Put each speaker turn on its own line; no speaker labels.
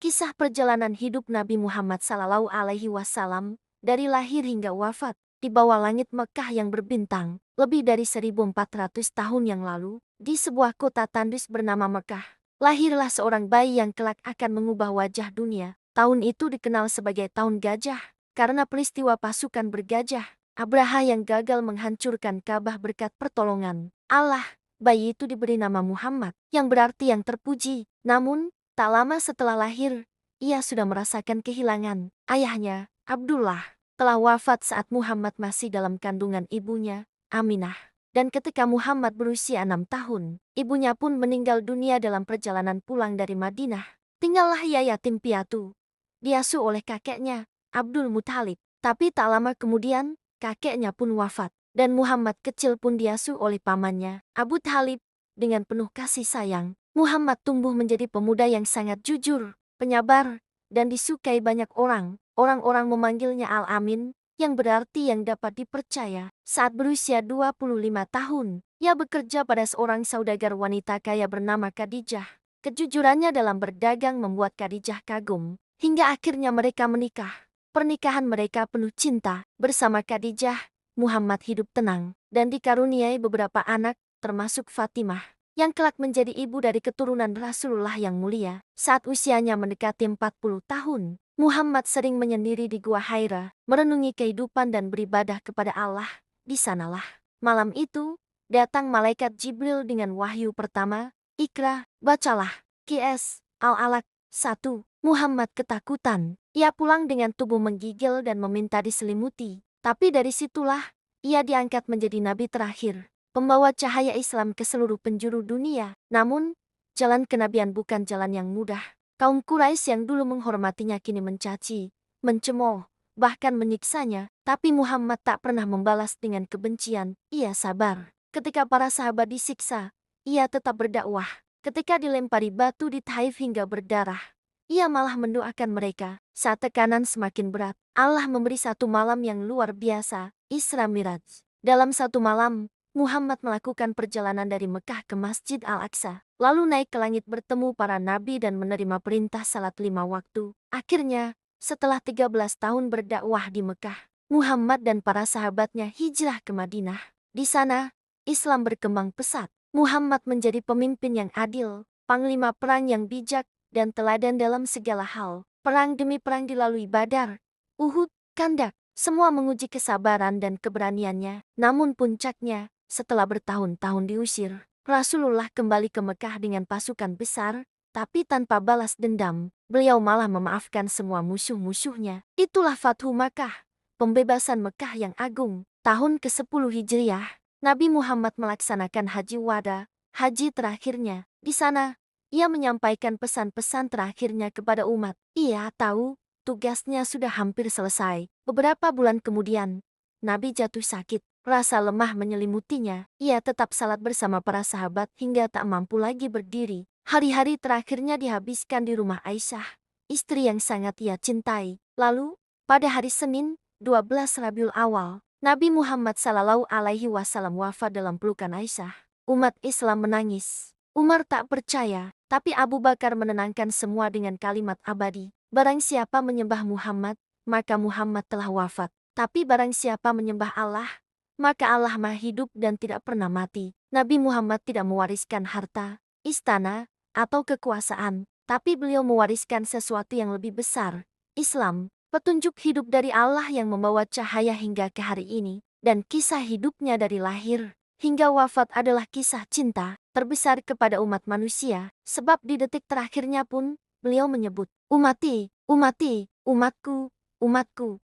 Kisah perjalanan hidup Nabi Muhammad SAW dari lahir hingga wafat di bawah langit Mekah yang berbintang lebih dari 1400 tahun yang lalu di sebuah kota tandus bernama Mekah. Lahirlah seorang bayi yang kelak akan mengubah wajah dunia. Tahun itu dikenal sebagai tahun gajah karena peristiwa pasukan bergajah Abraha yang gagal menghancurkan Ka'bah berkat pertolongan Allah. Bayi itu diberi nama Muhammad yang berarti yang terpuji. Namun tak lama setelah lahir, ia sudah merasakan kehilangan. Ayahnya, Abdullah, telah wafat saat Muhammad masih dalam kandungan ibunya, Aminah. Dan ketika Muhammad berusia 6 tahun, ibunya pun meninggal dunia dalam perjalanan pulang dari Madinah. Tinggallah ia yatim piatu. Diasuh oleh kakeknya, Abdul Muthalib. Tapi tak lama kemudian, kakeknya pun wafat. Dan Muhammad kecil pun diasuh oleh pamannya, Abu Thalib. Dengan penuh kasih sayang, Muhammad tumbuh menjadi pemuda yang sangat jujur, penyabar, dan disukai banyak orang. Orang-orang memanggilnya Al-Amin, yang berarti yang dapat dipercaya. Saat berusia 25 tahun, ia bekerja pada seorang saudagar wanita kaya bernama Khadijah. Kejujurannya dalam berdagang membuat Khadijah kagum, hingga akhirnya mereka menikah. Pernikahan mereka penuh cinta. Bersama Khadijah, Muhammad hidup tenang, dan dikaruniai beberapa anak, termasuk Fatimah, yang kelak menjadi ibu dari keturunan Rasulullah yang mulia. Saat usianya mendekati 40 tahun, Muhammad sering menyendiri di Gua Haira, merenungi kehidupan dan beribadah kepada Allah. Di sanalah, malam itu, datang malaikat Jibril dengan wahyu pertama, Iqra, bacalah, QS, Al-Alaq, 1. Muhammad ketakutan. Ia pulang dengan tubuh menggigil dan meminta diselimuti. Tapi dari situlah, ia diangkat menjadi nabi terakhir, pembawa cahaya Islam ke seluruh penjuru dunia. Namun, jalan kenabian bukan jalan yang mudah. Kaum Quraisy yang dulu menghormatinya kini mencaci, mencemooh, bahkan menyiksanya. Tapi Muhammad tak pernah membalas dengan kebencian. Ia sabar. Ketika para sahabat disiksa, ia tetap berdakwah. Ketika dilempari batu di Taif hingga berdarah, ia malah mendoakan mereka. Saat tekanan semakin berat, Allah memberi satu malam yang luar biasa, Isra Miraj. Dalam satu malam, Muhammad melakukan perjalanan dari Mekah ke Masjid Al-Aqsa, lalu naik ke langit bertemu para nabi dan menerima perintah salat 5 waktu. Akhirnya, setelah 13 tahun berdakwah di Mekah, Muhammad dan para sahabatnya hijrah ke Madinah. Di sana, Islam berkembang pesat. Muhammad menjadi pemimpin yang adil, panglima perang yang bijak, dan teladan dalam segala hal. Perang demi perang dilalui Badar, Uhud, Khandaq, semua menguji kesabaran dan keberaniannya. Namun puncaknya, setelah bertahun-tahun diusir, Rasulullah kembali ke Mekah dengan pasukan besar, tapi tanpa balas dendam. Beliau malah memaafkan semua musuh-musuhnya. Itulah Fathu Makkah, pembebasan Mekah yang agung. Tahun ke-10 Hijriah, Nabi Muhammad melaksanakan Haji Wada, haji terakhirnya. Di sana, ia menyampaikan pesan-pesan terakhirnya kepada umat. Ia tahu, tugasnya sudah hampir selesai. Beberapa bulan kemudian, Nabi jatuh sakit. Rasa lemah menyelimutinya. Ia tetap salat bersama para sahabat hingga tak mampu lagi berdiri. Hari-hari terakhirnya dihabiskan di rumah Aisyah, istri yang sangat ia cintai. Lalu, pada hari Senin, 12 Rabiul Awal, Nabi Muhammad SAW wafat dalam pelukan Aisyah. Umat Islam menangis. Umar tak percaya, tapi Abu Bakar menenangkan semua dengan kalimat abadi. Barang siapa menyembah Muhammad, maka Muhammad telah wafat. Tapi barang siapa menyembah Allah, maka Allah Maha hidup dan tidak pernah mati. Nabi Muhammad tidak mewariskan harta, istana, atau kekuasaan, tapi beliau mewariskan sesuatu yang lebih besar, Islam, petunjuk hidup dari Allah yang membawa cahaya hingga ke hari ini. Dan kisah hidupnya dari lahir hingga wafat adalah kisah cinta terbesar kepada umat manusia, sebab di detik terakhirnya pun, beliau menyebut, umati, umati, umatku, umatku.